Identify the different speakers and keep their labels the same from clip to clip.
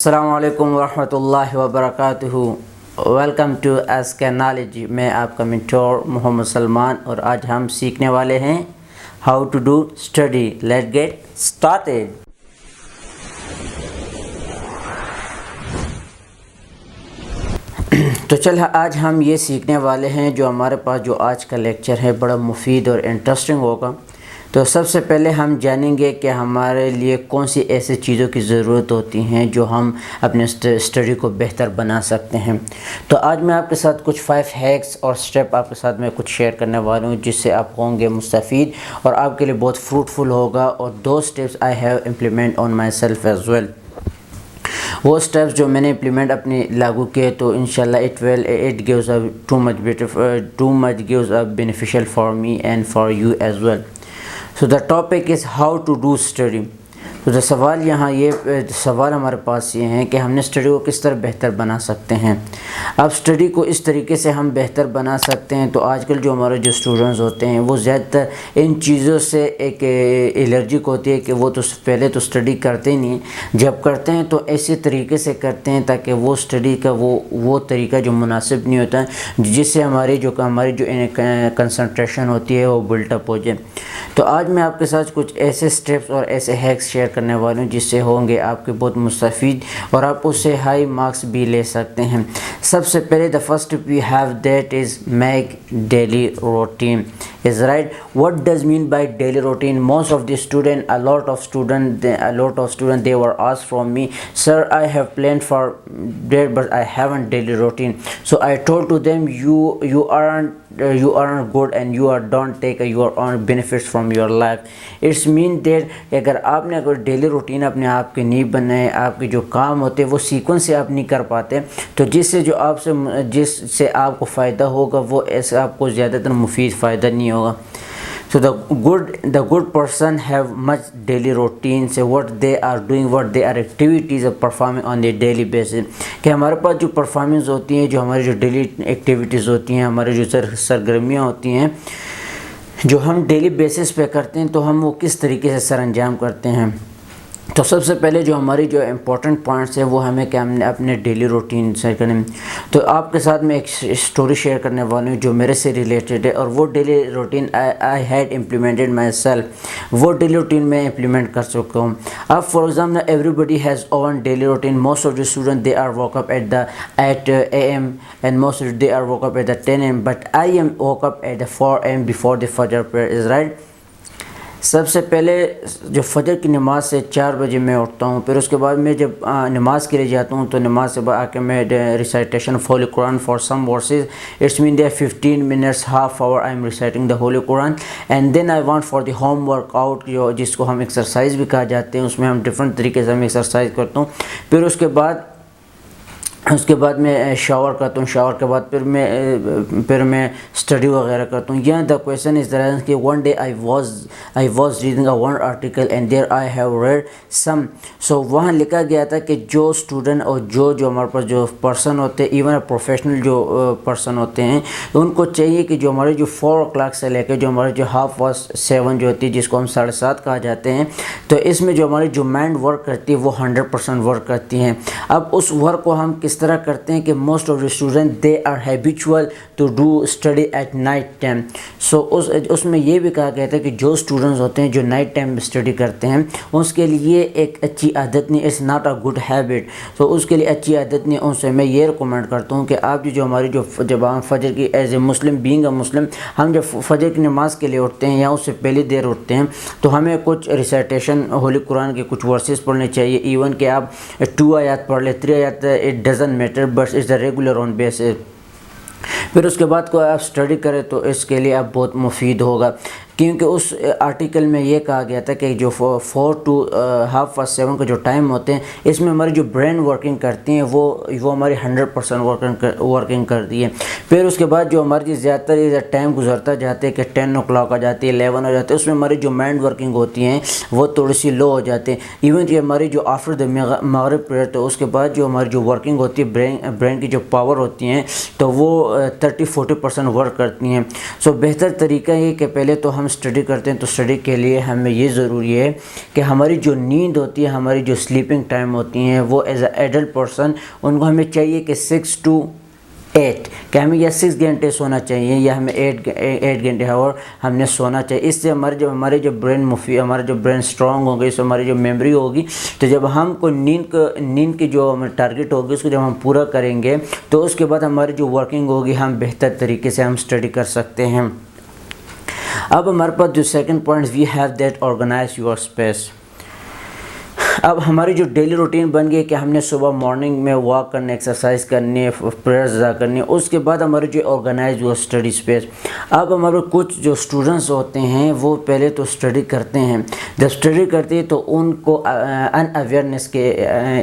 Speaker 1: السلام علیکم ورحمۃ اللہ وبرکاتہ۔ ویلکم ٹو ایس کے نالج۔ میں آپ کا منٹور محمد سلمان، اور آج ہم سیکھنے والے ہیں how to do study. Let get started. تو آج ہم یہ سیکھنے والے ہیں جو ہمارے پاس جو آج کا لیکچر ہے بڑا مفید اور انٹرسٹنگ ہوگا۔ تو سب سے پہلے ہم جانیں گے کہ ہمارے لیے کون سی ایسی چیزوں کی ضرورت ہوتی ہیں جو ہم اپنے اسٹڈی کو بہتر بنا سکتے ہیں۔ تو آج میں آپ کے ساتھ کچھ 5 ہیکس اور سٹیپ آپ کے ساتھ میں کچھ شیئر کرنے والا ہوں، جس سے آپ ہوں گے مستفید اور آپ کے لیے بہت فروٹفل ہوگا۔ اور those steps I have implement on myself as well۔ وہ سٹیپس جو میں نے امپلیمنٹ اپنے لاگو کیے تو انشاءاللہ it gives a too much gives a beneficial for me and for you as well۔ So the topic is how to do study۔ تو سوال ہمارے پاس یہ ہیں کہ ہم نے اسٹڈی کو کس طرح بہتر بنا سکتے ہیں۔ اب اسٹڈی کو اس طریقے سے ہم بہتر بنا سکتے ہیں تو آج کل جو ہمارے جو اسٹوڈنٹس ہوتے ہیں وہ زیادہ تر ان چیزوں سے ایک الرجک ہوتی ہے کہ وہ تو پہلے تو اسٹڈی کرتے ہی نہیں، جب کرتے ہیں تو ایسے طریقے سے کرتے ہیں تاکہ وہ اسٹڈی کا وہ طریقہ جو مناسب نہیں ہوتا ہے، جس سے ہماری جو کنسنٹریشن ہوتی ہے وہ بلٹ اپ ہو جائے۔ تو آج میں آپ کے ساتھ کچھ ایسے سٹیپس اور ایسے ہیکس شیئر کرنے والے ہوں جس سے ہوں گے آپ کے بہت مستفید اور آپ اس سے ہائی مارکس بھی لے سکتے ہیں۔ سب سے پہلے the first step we have that is make daily routine is right۔ What does mean by daily routine? Most of the student, a lot of student they were asked from me, sir, I have planned for that but I haven't daily routine। So I told to them you aren't good and don't take your own benefits from your life۔ It's mean that اگر آپ نے daily routine اپنے آپ کے نہیں بنائے، آپ کے جو کام ہوتے وہ سیکوینس سے آپ نہیں کر پاتے، تو جس سے آپ کو فائدہ ہوگا وہ ایسے آپ کو زیادہ تر مفید فائدہ نہیں ہوگا۔ So the good person have much daily routines، what they are doing, what they are activities are performing on a daily basis۔ کہ ہمارے پاس جو پرفارمنس ہوتی ہیں، جو ہماری جو ڈیلی ایکٹیویٹیز ہوتی ہیں، ہماری جو سرگرمیاں ہوتی ہیں جو ہم ڈیلی بیسس پہ کرتے ہیں، تو ہم وہ کس طریقے سے سر انجام کرتے ہیں۔ تو سب سے پہلے جو ہماری جو امپورٹنٹ پوائنٹس ہیں وہ ہمیں کہ ہم نے اپنے ڈیلی روٹین سے کریں۔ تو آپ کے ساتھ میں ایک اسٹوری شیئر کرنے والی ہوں جو میرے سے ریلیٹڈ ہے، اور وہ daily routine I had implemented myself, وہ ڈیلی روٹین میں امپلیمنٹ کر چکا ہوں۔ اب for example everybody has own daily routine. Most of the student they are woke up at 8 AM and most of they are woke up at 10 AM but I am woke up at 4 AM before the Fajr prayer is right۔ سب سے پہلے جو فجر کی نماز سے 4 بجے میں اٹھتا ہوں، پھر اس کے بعد میں جب نماز کے لیے جاتا ہوں تو نماز سے بعد آ کے میں recitation of holy Quran for some verses, it's mean they 15 minutes half hour I am reciting the holy Quran, and then I want for the home workout, جس کو ہم ایکسرسائز بھی کہا جاتے ہیں، اس میں ہم ڈفرینٹ طریقے سے ہم ایکسرسائز کرتا ہوں۔ پھر اس کے بعد میں شاور کرتا ہوں، شاور کے بعد پھر میں اسٹڈی وغیرہ کرتا ہوں۔ یہاں دا کویشچن از درائز کہ one day I was reading a one article and there I have read some. So وہاں لکھا گیا تھا کہ جو اسٹوڈنٹ اور جو ہمارے پاس جو پرسن ہوتے ہیں، ایون پروفیشنل جو پرسن ہوتے ہیں، ان کو چاہیے کہ جو ہمارے جو 4 o'clock سے لے کے جو ہمارے جو 7:30 جو ہوتی ہے، جس کو ہم 7:30 کہا جاتے ہیں، تو اس میں جو ہماری جو مائنڈ ورک کرتی ہے وہ 100% ورک کرتی ہیں۔ اب اس ورک کو ہم کس طرح کرتے ہیں کہ most of the student they are habitual to do study at night time. So اس میں یہ بھی کہا گیا تھا کہ جو اسٹوڈنٹس ہوتے ہیں جو نائٹ ٹائم میں اسٹڈی کرتے ہیں، اس کے لیے ایک اچھی عادت نہیں، it's not a good habit. تو اس کے لیے اچھی عادت نہیں، ان سے میں یہ ریکمینڈ کرتا ہوں کہ آپ جو ہماری جب ہم فجر کی as a Muslim being a مسلم، ہم جب فجر کی نماز کے لیے اٹھتے ہیں یا اس سے پہلی دیر اٹھتے ہیں تو ہمیں کچھ ریسائٹیشن ہولی قرآن کے کچھ ورسز پڑھنے چاہیے، ایون کہ آپ 2 آیات پڑھ لیں، 3 آیات، it doesn't matter but it's a regular on basis. پھر اس کے بعد کو آپ اسٹڈی کریں تو اس کے لیے آپ بہت مفید ہوگا، کیونکہ اس آرٹیکل میں یہ کہا گیا تھا کہ جو 4 to 7:30 کا جو ٹائم ہوتے ہیں، اس میں ہماری جو برین ورکنگ کرتی ہیں وہ ہماری 100% ورکنگ کرتی ہے۔ پھر اس کے بعد جو ہماری زیادہ تر ٹائم گزرتا جاتے ہیں کہ 10 o'clock آ جاتی ہے، 11 ہو جاتے ہیں، اس میں ہماری جو مائنڈ ورکنگ ہوتی ہیں وہ تھوڑی سی لو ہو جاتے ہیں۔ ایون کہ ہماری جو آفٹر دا مغرب پریئر، تو اس کے بعد جو ہماری جو ورکنگ ہوتی ہے برین کی جو پاور ہوتی ہیں، تو وہ 30-40% ورک کرتی ہیں. سو بہتر طریقہ یہ کہ پہلے تو ہم اسٹڈی کرتے ہیں، تو اسٹڈی کے لیے ہمیں یہ ضروری ہے کہ ہماری جو نیند ہوتی ہے، ہماری جو سلیپنگ ٹائم ہوتی ہیں، وہ as a adult person in کو ہمیں چاہیے کہ 6 to 8 کہ ہمیں یا 6 گھنٹے سونا چاہیے یا ہمیں 8 گھنٹے اور ہم نے سونا چاہیے. اس سے ہمارے جو برین ہمارا جو برین اسٹرانگ ہوگی، اس سے ہماری جو میموری ہوگی. تو جب ہم کو نیند کی جو ہمیں ٹارگیٹ ہوگی اس کو جب ہم پورا کریں گے تو اس کے بعد ہماری جو ورکنگ ہوگی ہم بہتر طریقے سے ہم اسٹڈی کر سکتے ہیں. اب ہمارے پاس جو second point we have that organize your space. اب ہماری جو ڈیلی روٹین بن گئی کہ ہم نے صبح مارننگ میں واک کرنے، ایکسرسائز کرنی، پریئرز ادا کرنی، اس کے بعد ہماری جو آرگنائز ہوا اسٹڈی اسپیس. اب ہمارے کچھ جو اسٹوڈنٹس ہوتے ہیں وہ پہلے تو اسٹڈی کرتے ہیں، جب اسٹڈی کرتے ہیں تو ان کو ان اویئرنیس کے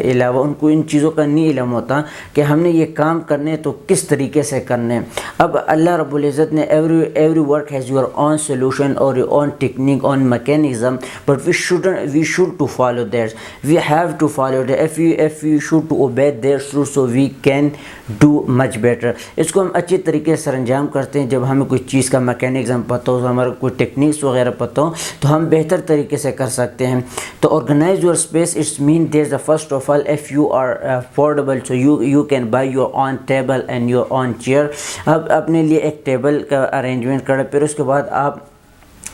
Speaker 1: علاوہ ان کو ان چیزوں کا نہیں علم ہوتا کہ ہم نے یہ کام کرنے تو کس طریقے سے کرنے. اب اللہ رب العزت نے every work has your own solution اور your own technique own mechanism but we should to follow that. We have to follow that. If we should to obey their rules so we can do much better. اس کو ہم اچھی طریقے سے سر انجام کرتے ہیں جب ہمیں کوئی چیز کا میکینزم پتہ ہو، ہمارا کوئی ٹیکنیکس وغیرہ پتہ ہو تو ہم بہتر طریقے سے کر سکتے ہیں. تو organize your space it's mean there the first of all if you are affordable so you can buy your own table and your own chair. اب اپنے لیے ایک ٹیبل کا ارینجمنٹ کریں، پھر اس کے بعد آپ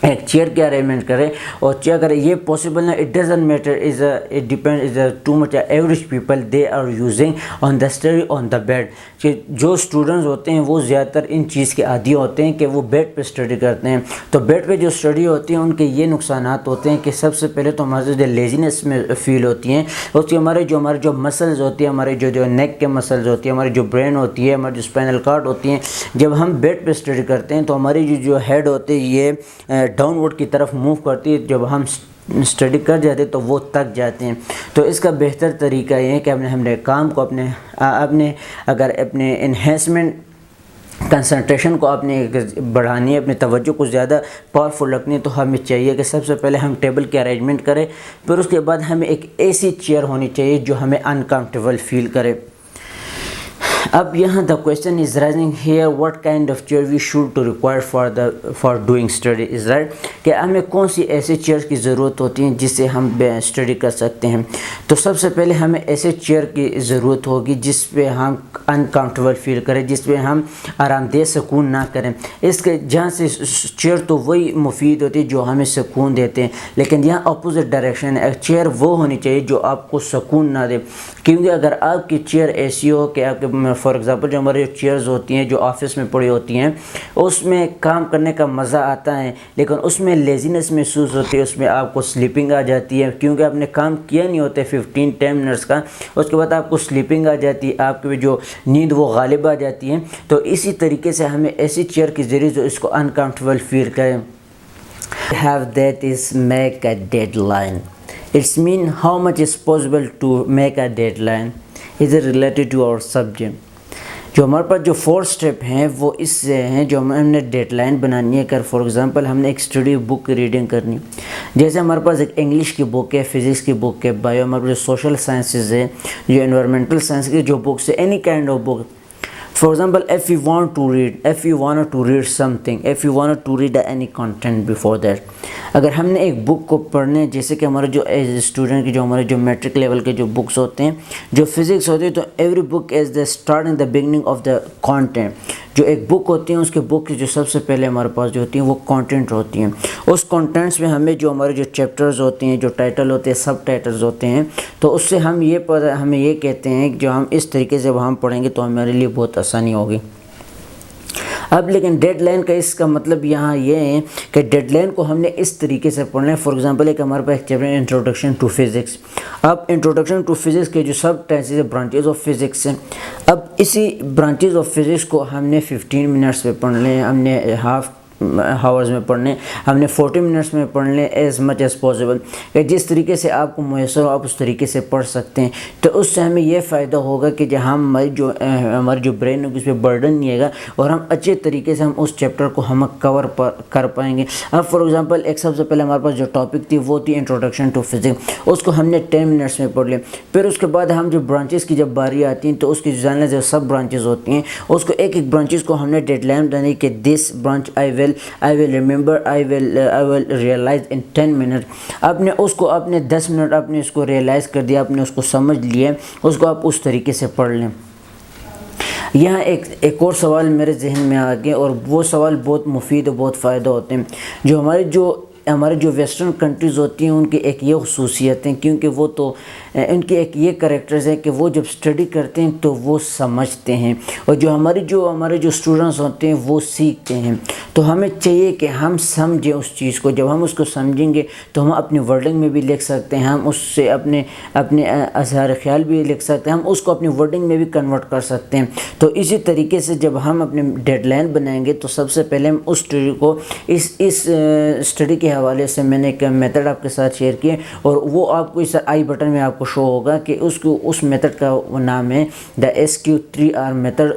Speaker 1: ایک چیئر کے ارینجمنٹ کریں اور چیئر کریں. یہ پاسبل نہ، it doesn't matter, it depend too much average people they are using on the study on the bed. کہ جو اسٹوڈنٹس ہوتے ہیں وہ زیادہ تر ان چیز کے عادی ہوتے ہیں کہ وہ بیڈ پہ اسٹڈی کرتے ہیں. تو بیڈ پہ جو اسٹڈی ہوتی ہے ان کے یہ نقصانات ہوتے ہیں کہ سب سے پہلے تو ہمارے جو لیزینس میں فیل ہوتی ہیں، اس کے ہمارے جو مسلز ہوتی ہیں، ہمارے جو نیک کے مسلز ہوتی ہیں، ہماری جو برین ہوتی ہے، ہماری جو اسپائنل کارڈ ہوتی ہیں، جب ہم بیڈ پہ اسٹڈی کرتے ہیں تو ہماری جو ہیڈ ہوتی ہے یہ ڈاؤن ورڈ کی طرف موو کرتی ہے. جب ہم اسٹڈی کر جاتے تو وہ تک جاتے ہیں. تو اس کا بہتر طریقہ یہ ہے کہ ہم نے کام کو اگر اپنے انہینسمنٹ کنسنٹریشن کو اپنے بڑھانی ہے، اپنی توجہ کو زیادہ پاورفل رکھنی ہے، تو ہمیں چاہیے کہ سب سے پہلے ہم ٹیبل کے ارینجمنٹ کریں. پھر اس کے بعد ہمیں ایک ایسی چیئر ہونی چاہیے جو ہمیں انکمفرٹیبل فیل کرے. اب یہاں the question is rising here what kind of chair we should to require for doing study is right. کہ ہمیں کون سی ایسے چیئر کی ضرورت ہوتی ہیں جس سے ہم اسٹڈی کر سکتے ہیں. تو سب سے پہلے ہمیں ایسے چیئر کی ضرورت ہوگی جس پہ ہم انکمفرٹیبل فیل کریں، جس پہ ہم آرام دہ سکون نہ کریں. اس کے جہاں سے چیئر تو وہی مفید ہوتی ہے جو ہمیں سکون دیتے ہیں، لیکن یہاں اپوزٹ ڈائریکشن ہے. چیئر وہ ہونی چاہیے جو آپ کو سکون نہ دے. کیونکہ اگر آپ کی چیئر ایسی ہو کہ آپ کے فار ایگزامپل جو ہماری چیئرز ہوتی ہیں جو آفس میں پڑی ہوتی ہیں اس میں کام کرنے کا مزہ آتا ہے، لیکن اس میں لیزینس محسوس ہوتی ہے، اس میں آپ کو سلیپنگ آ جاتی ہے کیونکہ آپ نے کام کیا نہیں ہوتا 15-10 منٹس کا. اس کے بعد آپ کو سلیپنگ آ جاتی ہے، آپ کی جو نیند وہ غالب آ جاتی ہے. تو اسی طریقے سے ہمیں ایسی چیئر کی ضرورت جو اس کو انکمفرٹیبل فیل کریں. have that is make a deadline. It's mean how much is possible to make a deadline. Is it related to our subject? جو ہمارے پاس جو 4 اسٹیپ ہیں وہ اس سے ہیں جو ہم نے ڈیڈ لائن بنانی ہے. اگر فار ایگزامپل ہم نے ایک اسٹڈی بک ریڈنگ کرنی، جیسے ہمارے پاس ایک انگلش کی بک ہے، فزکس کی بک ہے، بایو، ہمارے پاس جو سوشل سائنسز ہے، جو انوائرمنٹل سائنس کی جو بکس ہے، any kind of book. For example, if you wanted to read something, if you wanted to read any content before that, اگر ہم نے ایک بک کو پڑھنے، جیسے کہ ہمارے جو ایز اسٹوڈنٹ کی جو ہمارے جو میٹرک لیول کے جو بکس ہوتے ہیں، جو فزکس ہوتی ہے، تو every book is the start in the beginning of the content. جو ایک بک ہوتی ہیں اس کے بک کی جو سب سے پہلے ہمارے پاس جو ہوتی ہیں وہ کانٹینٹ ہوتی ہیں. اس کانٹینٹس میں ہمیں جو ہمارے جو چیپٹرز ہوتے ہیں، جو ٹائٹل ہوتے ہیں، سب ٹائٹلز ہوتے ہیں، تو اس سے ہمیں یہ کہتے ہیں کہ جو ہم اس طریقے سے ہم پڑھیں گے تو ہمارے لیے بہت آسانی ہوگی. اب لیکن ڈیڈ لائن کا اس کا مطلب یہاں یہ ہے کہ ڈیڈ لائن کو ہم نے اس طریقے سے پڑھنا ہے. فار ایگزامپل ایک ہمارے پاس ایک چیپٹر ہے انٹروڈکشن ٹو فزکس. اب انٹروڈکشن ٹو فزکس کے جو سب ٹائپس ہے برانچز آف فزکس ہیں. اب اسی برانچز آف فزکس کو ہم نے 15 منٹس پہ پڑھ لیں، ہم نے ہاورز میں پڑھ لیں، ہم نے 40 منٹس میں پڑھ لیں ایز مچ ایز پاسبل، کہ جس طریقے سے آپ کو میسر ہو آپ اس طریقے سے پڑھ سکتے ہیں۔ تو اس سے ہمیں یہ فائدہ ہوگا کہ جب ہماری جو برین ہوگی اس پہ برڈن نہیں آئے گا، اور ہم اچھے طریقے سے ہم اس چیپٹر کو ہم کور کر پائیں گے۔ اب فار ایگزامپل ایک سب سے پہلے ہمارے پاس جو ٹاپک تھی وہ تھی انٹروڈکشن ٹو فزکس، اس کو ہم نے 10 منٹس میں پڑھ لیا۔ پھر اس کے بعد ہم جو برانچز کی جب باری آتی ہیں تو اس کی جاننے جو سب برانچز ہوتی ہیں اس کو ایک برانچز کو ہم نے ڈیڈ لائن بنائی کہ this branch I will remember I will realize in 10 minute. آپ نے اس کو اپنے 10 منٹ آپ نے اس کو ریئلائز کر دیا، آپ نے اس کو سمجھ لیا، اس کو آپ اس طریقے سے پڑھ لیں۔ یہاں ایک اور سوال میرے ذہن میں آ گیا، اور وہ سوال بہت مفید اور بہت فائدہ ہوتے ہیں۔ جو ہمارے جو ویسٹرن کنٹریز ہوتی ہیں ان کی ایک یہ خصوصیت ہیں، کیونکہ وہ تو ان کے ایک یہ کریکٹرز ہیں کہ وہ جب اسٹڈی کرتے ہیں تو وہ سمجھتے ہیں، اور جو ہمارے جو اسٹوڈنٹس ہوتے ہیں وہ سیکھتے ہیں۔ تو ہمیں چاہیے کہ ہم سمجھیں اس چیز کو، جب ہم اس کو سمجھیں گے تو ہم اپنی ورڈنگ میں بھی لکھ سکتے ہیں، ہم اس سے اپنے اظہار خیال بھی لکھ سکتے ہیں، ہم اس کو اپنی ورڈنگ میں بھی کنورٹ کر سکتے ہیں۔ تو اسی طریقے سے جب ہم اپنے ڈیڈ لائن بنائیں گے تو سب سے پہلے ہم اس اسٹڈی کو اس اسٹڈی کے حوالے سے میں نے ایک میتھڈ آپ کے ساتھ شیئر کیے، اور وہ آپ کو اس آئی بٹن میں آپ کو شو ہوگا کہ اس میتھڈ کا نام ہے دا SQ3R میتھڈ۔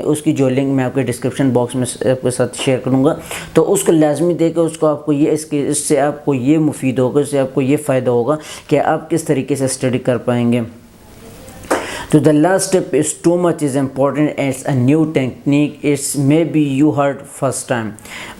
Speaker 1: اس کی جو لنک میں آپ کے ڈسکرپشن باکس میں آپ کے ساتھ شیئر کروں گا، تو اس کو لازمی دے کے اس کو آپ کو اس سے آپ کو یہ مفید ہوگا، اس سے آپ کو یہ فائدہ ہوگا کہ آپ کس طریقے سے اسٹڈی کر پائیں گے۔ So the last step is too much is important. It's a new technique. It's maybe you heard first time.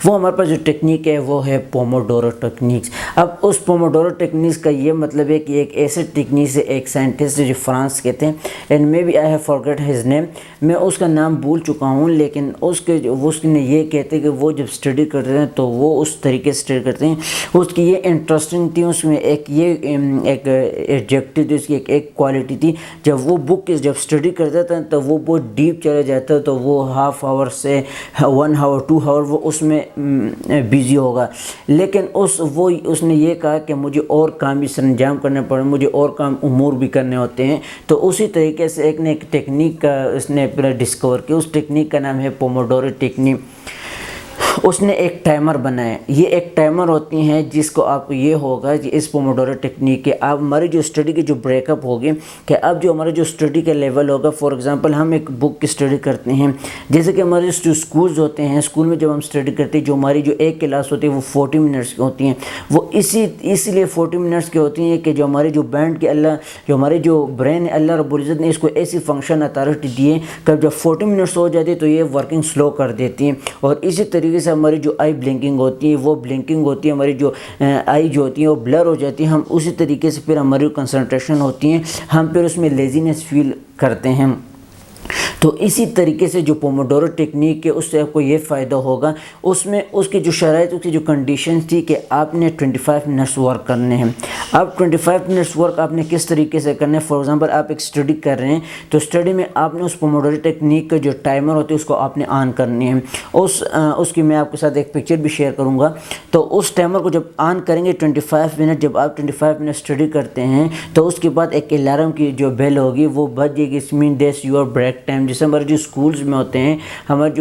Speaker 1: وہ ہمارے پاس جو ٹیکنیک ہے وہ ہے پوموڈورو ٹیکنیکس۔ اب اس پوموڈورو ٹیکنیکس کا یہ مطلب ہے کہ ایک ایسے ٹیکنیک سے ایک سائنٹسٹ جو فرانس کے تھے، and may be I have forget his name, میں اس کا نام بھول چکا ہوں، لیکن اس نے یہ کہتے کہ وہ جب اسٹڈی کرتے ہیں تو وہ اس طریقے سے اسٹڈی کرتے ہیں۔ اس کی یہ انٹرسٹنگ تھی، اس میں ایک ایڈجیکٹو تھی، اس کی ایک کوالٹی تھی، جب وہ بک جب اسٹڈی کرتا تھا تو وہ بہت ڈیپ چلا جاتا تو وہ ہاف آور سے 1 آور 2 آور وہ اس میں بیزی ہوگا، لیکن اس نے یہ کہا کہ مجھے اور کام بھی سر انجام کرنے پڑے، مجھے اور کام امور بھی کرنے ہوتے ہیں۔ تو اسی طریقے سے ایک ٹیکنیک کا اس نے ڈسکور کیا، اس ٹیکنیک کا نام ہے پوموڈورو ٹیکنیک۔ اس نے ایک ٹائمر بنایا، یہ ایک ٹائمر ہوتی ہیں جس کو آپ کو یہ ہوگا کہ اس پوموڈورو ٹیکنیک کے آپ ہماری جو اسٹڈی کی جو بریک اپ ہوگی کہ اب جو ہمارا جو اسٹڈی کا لیول ہوگا، فار ایگزامپل ہم ایک بک کی اسٹڈی کرتے ہیں، جیسے کہ ہمارے جو اسکولز ہوتے ہیں، اسکول میں جب ہم اسٹڈی کرتے ہیں جو ہماری جو ایک کلاس ہوتی ہے وہ 40 منٹس کی ہوتی ہیں، وہ اسی لیے 40 منٹس کی ہوتی ہیں کہ جو ہمارے جو بینڈ کے جو ہمارے جو برین ہے اللہ رب العزت نے اس کو ایسی فنکشن اتھارٹی دی ہے کہ جب 40 منٹس ہو جاتی ہے تو یہ ورکنگ سلو کر دیتی ہیں، اور اسی طریقے سے ہماری جو آئی بلنکنگ ہوتی ہے وہ بلنکنگ ہوتی ہے، ہماری جو آئی جو ہوتی ہیں وہ بلر ہو جاتی ہیں، ہم اسی طریقے سے پھر ہماری کنسنٹریشن ہوتی ہیں، ہم پھر اس میں لیزینس فیل کرتے ہیں۔ تو اسی طریقے سے جو پوموڈورو ٹیکنیک ہے اس سے آپ کو یہ فائدہ ہوگا، اس میں اس کی جو شرائط، اس کی جو کنڈیشنز تھی کہ آپ نے 25 منٹس ورک کرنے ہیں۔ اب 25 منٹس ورک آپ نے کس طریقے سے کرنے ہیں؟ فار ایگزامپل آپ ایک اسٹڈی کر رہے ہیں تو اسٹڈی میں آپ نے اس پوموڈورو ٹیکنیک کا جو ٹائمر ہوتی ہے اس کو آپ نے آن کرنی ہے، اس کی میں آپ کے ساتھ ایک پکچر بھی شیئر کروں گا۔ تو اس ٹائمر کو جب آن کریں گے 25 منٹ، جب آپ 25 منٹ اسٹڈی کرتے ہیں تو اس کے بعد ایک الارم کی جو بیل ہوگی وہ بج جائے گی، اس مین دیٹس یور بریک ٹائم۔ جیسے ہمارے جو اسکولز میں ہوتے ہیں، ہمارے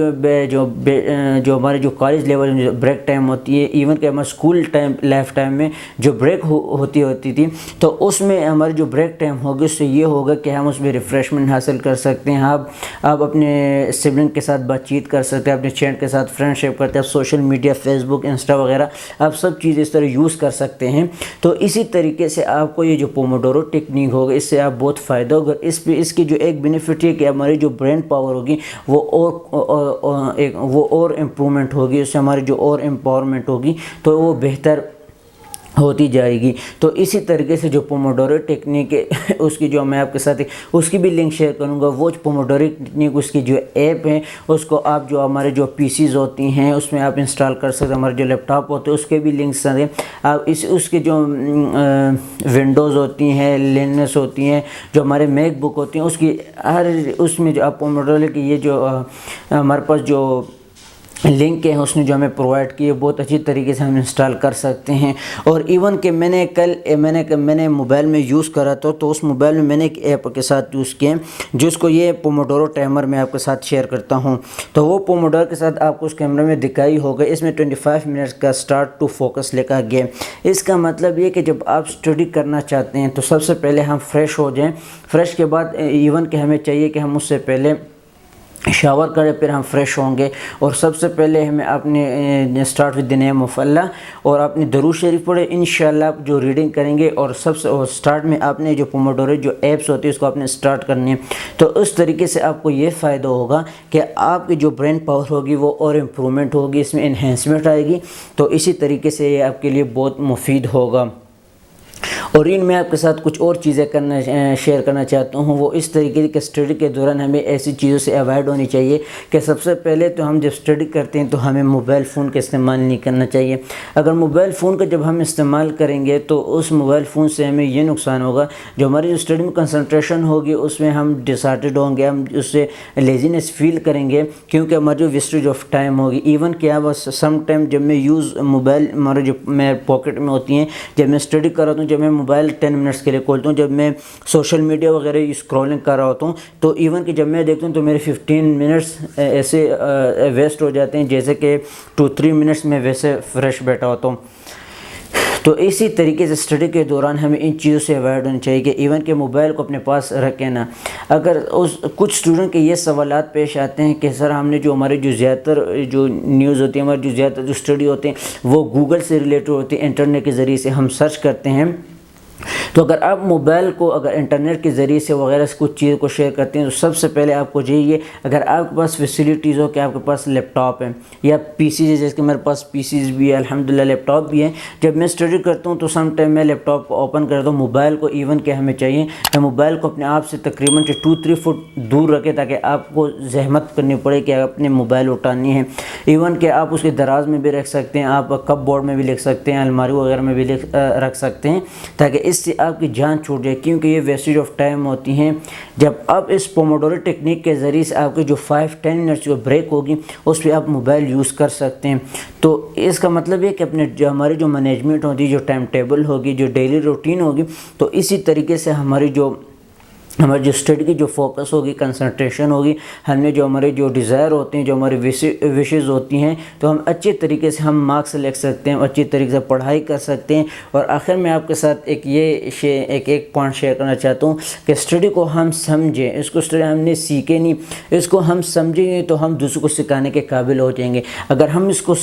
Speaker 1: جو ہمارے جو کالج لیول میں جو بریک ٹائم ہوتی ہے، ایون کہ ہمارے اسکول لائف ٹائم میں جو بریک ہوتی تھی، تو اس میں ہماری جو بریک ٹائم ہوگی اس سے یہ ہوگا کہ ہم اس میں ریفریشمنٹ حاصل کر سکتے ہیں، آپ اپنے سبلنگ کے ساتھ بات چیت کر سکتے ہیں، اپنے چیٹ کے ساتھ فرینڈ شپ کرتے ہیں، آپ سوشل میڈیا فیس بک انسٹا وغیرہ آپ سب چیز اس طرح یوز کر سکتے ہیں۔ تو اسی طریقے سے آپ کو یہ جو پوموڈورو ٹیکنیک ہوگا اس سے آپ بہت فائدہ ہوگا۔ اس کی جو ایک بینیفٹ ہے کہ ہماری جو برین پاور ہوگی وہ اور امپرومنٹ ہوگی، اس سے ہماری جو اور امپاورمنٹ ہوگی تو وہ بہتر ہوتی جائے گی۔ تو اسی طریقے سے جو پوموڈورو ٹیکنیک ہے اس کی جو میں آپ کے ساتھ اس کی بھی لنک شیئر کروں گا، وہ پوموڈورو ٹیکنیک اس کی جو ایپ ہے اس کو آپ جو ہمارے جو PCs ہوتی ہیں اس میں آپ انسٹال کر سکتے ہیں، ہمارے جو لیپ ٹاپ ہوتے ہیں اس کے بھی لنکس ہیں، آپ اس کے جو ونڈوز ہوتی ہیں، لینس ہوتی ہیں، جو ہمارے میک بک ہوتی ہیں، اس کی اس میں جو آپ پوموڈورو کی یہ جو ہمارے پاس جو لنک ہیں اس نے جو ہمیں پرووائڈ کی ہے بہت اچھی طریقے سے ہم انسٹال کر سکتے ہیں. اور ایون کہ میں نے موبائل میں یوز کرا تھا تو اس موبائل میں نے ایک ایپ کے ساتھ یوز کیا جس کو یہ پوموڈورو ٹائمر میں آپ کے ساتھ شیئر کرتا ہوں. تو وہ پوموڈورو کے ساتھ آپ کو اس کیمرے میں دکھائی ہوگا. اس میں 25 منٹس کا اسٹارٹ ٹو فوکس لکھا گیا. اس کا مطلب یہ کہ جب آپ اسٹڈی کرنا چاہتے ہیں تو سب سے پہلے ہم فریش ہو جائیں. فریش کے بعد ایون کہ ہمیں چاہیے کہ ہم اس سے پہلے شاور کریں, پھر ہم فریش ہوں گے. اور سب سے پہلے ہمیں اپنے start with the name of Allah اور اپنی درود شریف پڑھے. انشاءاللہ آپ جو ریڈنگ کریں گے اور سب سے اسٹارٹ میں آپ نے جو پوموڈورو جو ایپس ہوتی ہے اس کو آپ نے اسٹارٹ کرنی ہے. تو اس طریقے سے آپ کو یہ فائدہ ہوگا کہ آپ کی جو برین پاور ہوگی وہ اور امپرومنٹ ہوگی, اس میں انہینسمنٹ آئے گی. تو اسی طریقے سے یہ آپ کے لیے بہت مفید ہوگا. اور میں آپ کے ساتھ کچھ اور چیزیں شیئر کرنا چاہتا ہوں. وہ اس طریقے کے اسٹڈی کے دوران ہمیں ایسی چیزوں سے اوائڈ ہونی چاہیے کہ سب سے پہلے تو ہم جب اسٹڈی کرتے ہیں تو ہمیں موبائل فون کا استعمال نہیں کرنا چاہیے. اگر موبائل فون کا جب ہم استعمال کریں گے تو اس موبائل فون سے ہمیں یہ نقصان ہوگا, جو ہماری جو اسٹڈی میں کنسنٹریشن ہوگی اس میں ہم ڈسارٹیڈ ہوں گے, ہم اس سے لیزینس فیل کریں گے کیونکہ ہماری جو ویسٹیج آف ٹائم ہوگی. ایون کیا بس سم ٹائم جب میں موبائل ہمارے جو میں پاکٹ میں ہوتی ہیں, جب میں اسٹڈی کر رہا ہوں, جب میں موبائل 10 منٹس کے لیے کھولتا ہوں, جب میں سوشل میڈیا وغیرہ اسکرولنگ کر رہا ہوتا ہوں, تو ایون کہ جب میں دیکھتا ہوں تو میرے 15 منٹس ایسے ویسٹ ہو جاتے ہیں جیسے کہ 2-3 منٹس میں ویسے فریش بیٹھا ہوتا ہوں. تو اسی طریقے سے اسٹڈی کے دوران ہمیں ان چیزوں سے اوائڈ ہونا چاہیے کہ ایون کہ موبائل کو اپنے پاس رکھیں نا. اگر کچھ اسٹوڈنٹ کے یہ سوالات پیش آتے ہیں کہ سر ہم نے جو ہمارے جو زیادہ تر جو نیوز ہوتی ہے, ہمارے جو زیادہ تر جو اسٹڈی ہوتے ہیں وہ گوگل سے ریلیٹڈ ہوتی ہے, انٹرنیٹ کے ذریعے سے ہم سرچ کرتے ہیں. تو اگر آپ موبائل کو اگر انٹرنیٹ کے ذریعے سے وغیرہ سے کچھ چیزوں کو شیئر کرتے ہیں تو سب سے پہلے آپ کو چاہیے, اگر آپ کے پاس فیسیلیٹیز ہو کہ آپ کے پاس لیپ ٹاپ ہے یا پی سیز ہے, جیسے کہ میرے پاس پی سیز بھی ہے, الحمدللہ لیپ ٹاپ بھی ہے. جب میں اسٹڈی کرتا ہوں تو سم ٹائم میں لیپ ٹاپ کو اوپن کرتا ہوں. موبائل کو ایون کہ ہمیں چاہیے کہ موبائل کو اپنے آپ سے تقریباً 2-3 فٹ دور رکھے تاکہ آپ کو زحمت کرنی پڑے کہ آپ اپنے موبائل اٹھانی ہے. ایون کہ آپ اس کے دراز میں بھی رکھ سکتے ہیں, آپ کپ بورڈ میں بھی لکھ سکتے ہیں, الماری وغیرہ میں بھی رکھ سکتے ہیں تاکہ اس سے آپ کی جان چھوٹ جائے, کیونکہ یہ ویسٹیج آف ٹائم ہوتی ہیں. جب آپ اس پوموڈورو ٹیکنیک کے ذریعے سے آپ کے جو 5-10 منٹس جو بریک ہوگی اس پہ آپ موبائل یوز کر سکتے ہیں. تو اس کا مطلب یہ کہ اپنے جو ہماری جو مینجمنٹ ہوتی ہے, جو ٹائم ٹیبل ہوگی, جو ڈیلی روٹین ہوگی, تو اسی طریقے سے ہماری جو اسٹڈی کی جو فوکس ہوگی, کنسنٹریشن ہوگی, جو ہمارے جو ڈیزائر ہوتے ہیں, جو ہماری وشز ہوتی ہیں, تو ہم اچھے طریقے سے ہم مارکس لکھ سکتے ہیں, اچھی طریقے سے پڑھائی کر سکتے ہیں. اور آخر میں آپ کے ساتھ ایک پوائنٹ شیئر کرنا چاہتا ہوں کہ اسٹڈی کو ہم سمجھیں, اس کو اسٹڈی ہم نے سیکھے نہیں, اس کو ہم سمجھیں گے تو ہم دوسروں کو سکھانے کے قابل ہو جائیں گے. اگر ہم اس کو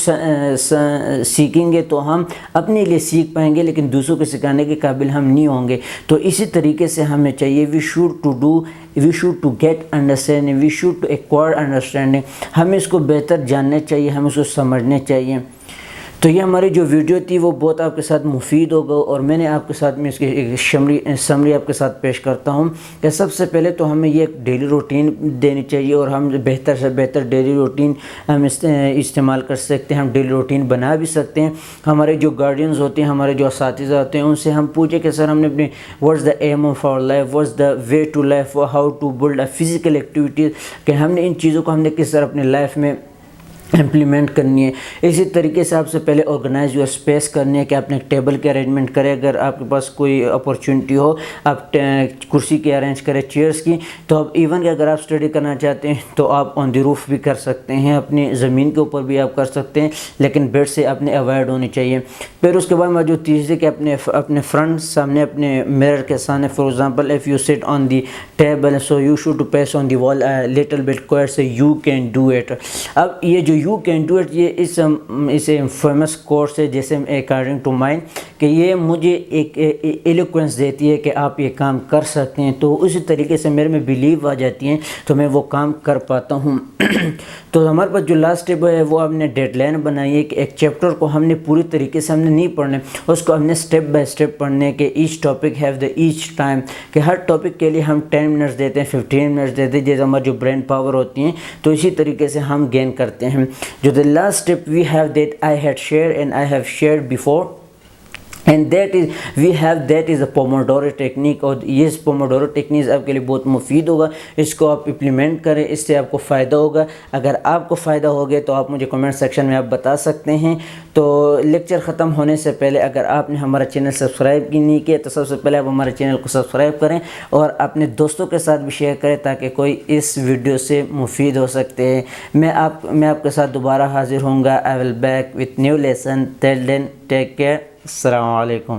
Speaker 1: سیکھیں گے تو ہم اپنے لیے سیکھ پائیں گے لیکن دوسروں کو سکھانے کے قابل ہم نہیں ہوں گے. تو اسی طریقے سے ہمیں چاہیے we should to get understanding, we should to acquire understanding. ہمیں اس کو بہتر جاننا چاہیے, ہمیں اس کو سمجھنا چاہیے. تو یہ ہماری جو ویڈیو تھی وہ بہت آپ کے ساتھ مفید ہوگا, اور میں نے آپ کے ساتھ میں اس کی ایک سمری آپ کے ساتھ پیش کرتا ہوں کہ سب سے پہلے تو ہمیں یہ ڈیلی روٹین دینی چاہیے, اور ہم بہتر سے بہتر ڈیلی روٹین ہم استعمال کر سکتے ہیں, ہم ڈیلی روٹین بنا بھی سکتے ہیں. ہمارے جو گارڈینز ہوتے ہیں, ہمارے جو اساتذہ ہوتے ہیں, ان سے ہم پوچھیں کہ سر ہم نے اپنے what's the aim of our life, what's the way to life, how to build a physical activities, کہ ہم نے ان چیزوں کو ہم نے کس طرح اپنے لائف میں امپلیمنٹ کرنی ہے. اسی طریقے سے آپ سے پہلے آرگنائز یور اسپیس کرنی ہے کہ آپ نے ایک ٹیبل کے ارینجمنٹ کرے, اگر آپ کے پاس کوئی اپورچونٹی ہو آپ کرسی کی ارینج کرے, چیئرز کی. تو اب ایون کہ اگر آپ اسٹڈی کرنا چاہتے ہیں تو آپ آن دی روف بھی کر سکتے ہیں, اپنی زمین کے اوپر بھی آپ کر سکتے ہیں, لیکن بیڈ سے اپنے اوائڈ ہونی چاہیے. پھر اس کے بعد میں جو تیسری کہ اپنے فرنٹ سامنے اپنے مرر کے سامنے, for example if you sit on the table so you should to pace on the wall little bit quiet سے یو کین ڈو اٹ. اب یہ جو یو کین ڈو اٹ, یہ اس فیمس کورس ہے جیسے اکارڈنگ ٹو مائنڈ کہ یہ مجھے ایک ایلیکوینس دیتی ہے کہ آپ یہ کام کر سکتے ہیں. تو اسی طریقے سے میرے میں بلیو آ جاتی ہیں تو میں وہ کام کر پاتا ہوں. تو ہمارے پاس جو لاسٹ اسٹیپ ہے وہ ہم نے ڈیڈ لائن بنائی ہے کہ ایک چیپٹر کو ہم نے پوری طریقے سے ہم نے نہیں پڑھنا, اس کو ہم نے اسٹیپ بائی اسٹیپ پڑھنے کہ each topic have the each time, کہ ہر ٹاپک کے لیے ہم 10 منٹس دیتے ہیں, 15 منٹس دیتے ہیں, جیسے ہماری جو برین پاور ہوتی ہیں تو اسی طریقے سے ہم گین کرتے ہیں. جو the last step we have that I had shared and I have shared before and that is we have that is a pomodoro technique. اور یہ پوموڈورو ٹیکنیک آپ کے لیے بہت مفید ہوگا. اس کو آپ امپلیمنٹ کریں, اس سے آپ کو فائدہ ہوگا. اگر آپ کو فائدہ ہو گیا تو آپ مجھے کمنٹ سیکشن میں آپ بتا سکتے ہیں. تو لیکچر ختم ہونے سے پہلے اگر آپ نے ہمارا چینل سبسکرائب نہیں کیا تو سب سے پہلے آپ ہمارے چینل کو سبسکرائب کریں اور اپنے دوستوں کے ساتھ بھی شیئر کریں تاکہ کوئی اس ویڈیو سے مفید ہو سکتے ہیں. میں آپ کے ساتھ دوبارہ حاضر ہوں گا. I will back with new lesson. Till then take care. السلام علیکم.